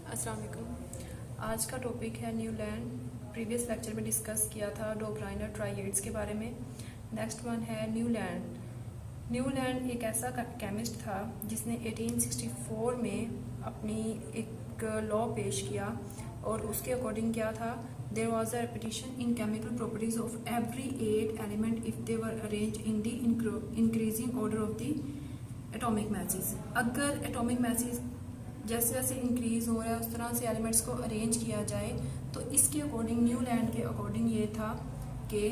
अस्सलाम वालेकुम। आज का टॉपिक है न्यू लैंड। प्रीवियस लेक्चर में डिस्कस किया था डोग्राइनर ट्राइएड्स के बारे में। नेक्स्ट वन है न्यू लैंड। न्यू लैंड एक ऐसा केमिस्ट था जिसने 1864 में अपनी एक लॉ पेश किया और उसके अकॉर्डिंग क्या था, there was a repetition in chemical properties of every 8 element if they were arranged in the increasing order of the atomic masses. अगर एटॉमिक मैसेज जैसे जैसे इंक्रीज हो रहा है उस तरह से एलिमेंट्स को अरेंज किया जाए, तो इसके अकॉर्डिंग न्यू लैंड के अकॉर्डिंग ये था कि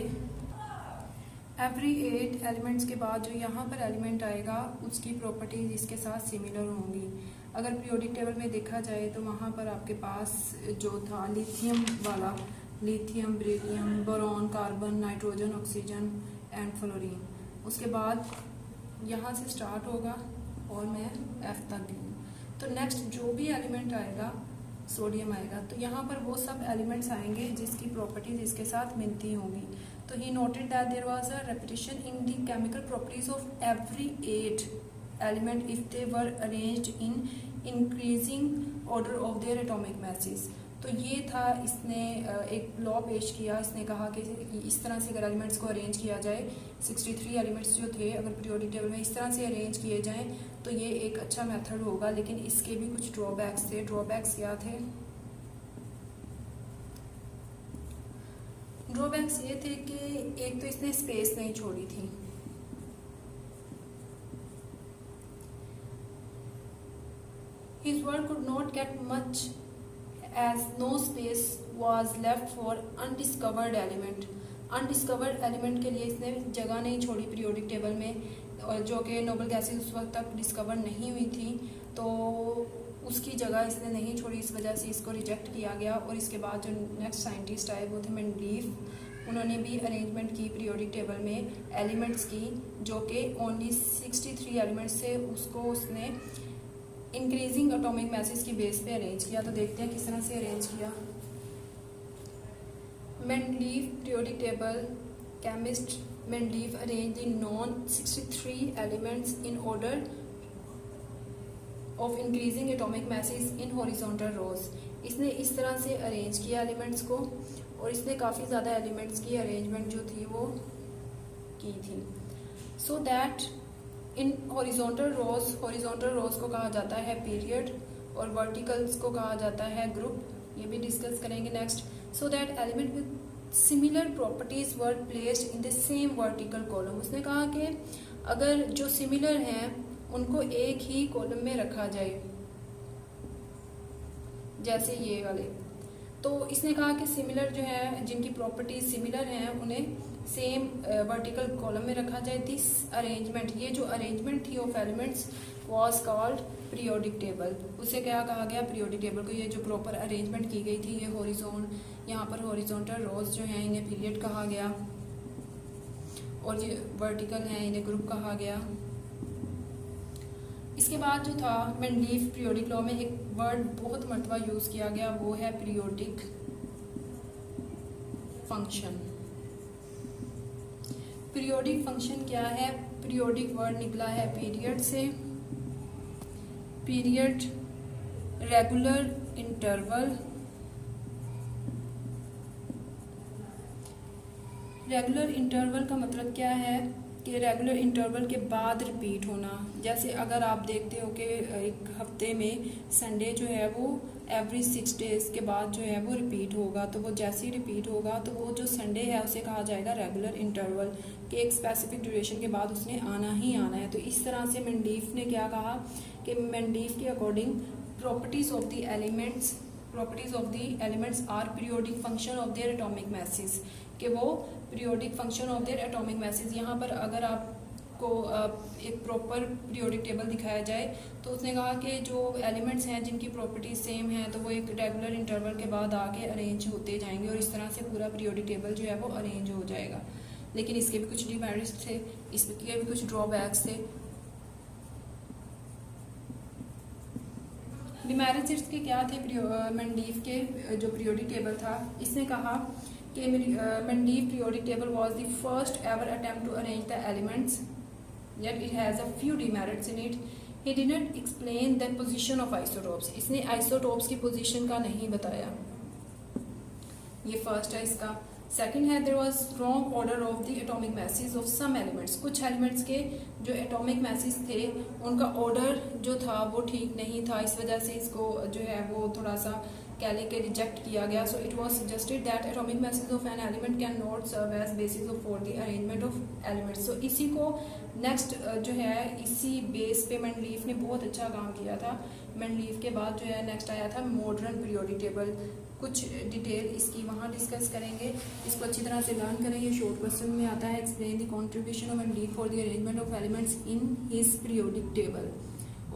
एवरी 8 एलिमेंट्स के बाद जो यहाँ पर एलिमेंट आएगा उसकी प्रॉपर्टीज इसके साथ सिमिलर होंगी। अगर पीरियोडिक टेबल में देखा जाए तो वहाँ पर आपके पास जो था लिथियम वाला, lithium, beryllium, boron, carbon, nitrogen, oxygen and fluorine, उसके बाद यहाँ से स्टार्ट होगा और मैं एफ तक लूँ। तो नेक्स्ट जो भी एलिमेंट आएगा सोडियम आएगा, तो यहाँ पर वो सब एलिमेंट्स आएंगे जिसकी प्रॉपर्टीज इसके साथ मिलती होंगी। तो he noted that there was a repetition in the chemical properties of every 8 element if they were arranged in increasing order of their atomic masses. तो ये था, इसने एक लॉ पेश किया। इसने कहा कि इस तरह से अगर एलिमेंट्स को अरेंज किया जाए, 63 एलिमेंट्स जो थे अगर पीरियोडिक टेबल में इस तरह से अरेंज किए जाएं तो ये एक अच्छा मेथड होगा। लेकिन इसके भी कुछ ड्रॉबैक्स थे। ड्रॉबैक्स क्या थे? ड्रॉबैक्स ये थे कि एक तो इसने स्पेस नहीं छोड़ी थी। His work could not get much as no space was left for undiscovered element. Undiscovered element के लिए इसने जगह नहीं छोड़ी पीरियोडिक टेबल में, जो कि नोबल गैसेज उस वक्त तक डिस्कवर नहीं हुई थी, तो उसकी जगह इसने नहीं छोड़ी। इस वजह से इसको रिजेक्ट किया गया। और इसके बाद जो नेक्स्ट साइंटिस्ट आए वो थे मेंडलीफ। उन्होंने भी अरेंजमेंट की पीरियोडिक टेबल में एलिमेंट्स की, जो कि ओनली 63 एलिमेंट्स से उसको उसने इंक्रीजिंग एटॉमिक मैसेज की बेस पे अरेंज किया। तो देखते हैं किस तरह से अरेंज किया। Mendeleev periodic table chemist Mendeleev arrange the known 63 elements in order of increasing atomic masses in horizontal rows. इसने इस तरह से अरेंज किया एलिमेंट्स को, और इसने काफ़ी ज़्यादा एलिमेंट्स की अरेंजमेंट जो थी वो की थी। सो दैट इन हॉरिजॉन्टल रोज को कहा जाता है पीरियड और वर्टिकल्स को कहा जाता है ग्रुप। ये भी डिस्कस करेंगे next. So that element with similar properties were placed in the same vertical column. उसने कहा कि अगर जो सिमिलर हैं उनको एक ही कॉलम में रखा जाए, जैसे ये वाले। तो इसने कहा कि सिमिलर जो है, जिनकी प्रॉपर्टीज सिमिलर हैं, उन्हें सेम वर्टिकल कॉलम में रखा जाए। दिस अरेंजमेंट, ये जो अरेंजमेंट थी of elements was called periodic table. उसे क्या कहा गया? पीरियोडिक टेबल को। ये जो प्रॉपर अरेंजमेंट की गई थी, ये हॉरिजॉन, यहाँ पर हॉरिजॉन्टल रोज जो हैं इन्हें पीरियड कहा गया, और ये वर्टिकल हैं इन्हें ग्रुप कहा गया। इसके बाद जो था मेंडलीफ पीरियोडिक लॉ में एक वर्ड बहुत मर्तबा यूज किया गया, वो है पीरियोडिक फंक्शन। पीरियोडिक फंक्शन क्या है? पीरियोडिक वर्ड निकला है पीरियड से। Period, regular interval. Regular interval का मतलब क्या है कि रेगुलर इंटरवल के बाद रिपीट होना। जैसे अगर आप देखते हो कि एक हफ्ते में संडे जो है वो एवरी 6 डेज के बाद जो है वो रिपीट होगा, तो वो जैसे ही रिपीट होगा तो वो जो संडे है उसे कहा जाएगा रेगुलर इंटरवल, कि एक स्पेसिफिक ड्यूरेशन के बाद उसने आना ही आना है। तो इस तरह से मेंडलीफ ने क्या कहा कि मेंडलीफ के according properties of the elements are periodic function of their atomic masses, कि वो periodic function of their atomic masses. यहाँ पर अगर आपको एक प्रॉपर पीरियोडिक टेबल दिखाया जाए तो उसने कहा कि जो एलिमेंट्स हैं जिनकी प्रॉपर्टीज सेम हैं तो वो एक रेगुलर इंटरवल के बाद आके अरेंज होते जाएंगे, और इस तरह से पूरा पीरियोडिक टेबल जो है वो अरेंज हो जाएगा। लेकिन इसके भी कुछ डिमेरिट्स थे, इसके भी कुछ ड्रॉबैक्स थे। डिमेरिट्स के क्या थे मेंडलीफ के जो पीरियोडिक टेबल था? इसने कहा कि Mendeleev periodic table was the first ever attempt to arrange the elements, yet it has a few demerits in it. He didn't explain the position of isotopes, इसने आइसोटोप्स की position का नहीं बताया। ये फर्स्ट है इसका। सेकंड है there was wrong order of the atomic message of some elements, कुछ एलिमेंट्स के जो एटॉमिक मैसेज थे उनका ऑर्डर जो था वो ठीक नहीं था, इस वजह से इसको जो है वो थोड़ा सा कह लें कि रिजेक्ट किया गया। So it was suggested that atomic message of an element can not serve as basis for the arrangement of elements. सो इसी को नेक्स्ट जो है इसी बेस पे मेंडलीफ ने बहुत अच्छा काम किया था। मेंडलीफ के बाद जो है नेक्स्ट आया था मॉडर्न पीरियोडिक टेबल, कुछ डिटेल इसकी वहाँ डिस्कस करेंगे, इसको अच्छी तरह से लर्न करें। ये शॉर्ट क्वेश्चन में आता है, explain the contribution of Mendeleev for the arrangement of elements in his periodic table,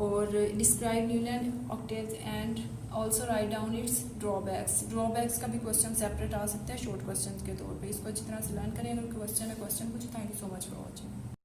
और describe Newland octaves and also write down its drawbacks. Drawbacks का भी क्वेश्चन सेपरेट आ सकता है शॉर्ट क्वेश्चन के तौर पे, इसको अच्छी तरह से लर्न करें। अगर क्वेश्चन है क्वेश्चन पूछे। Thank you so much for watching.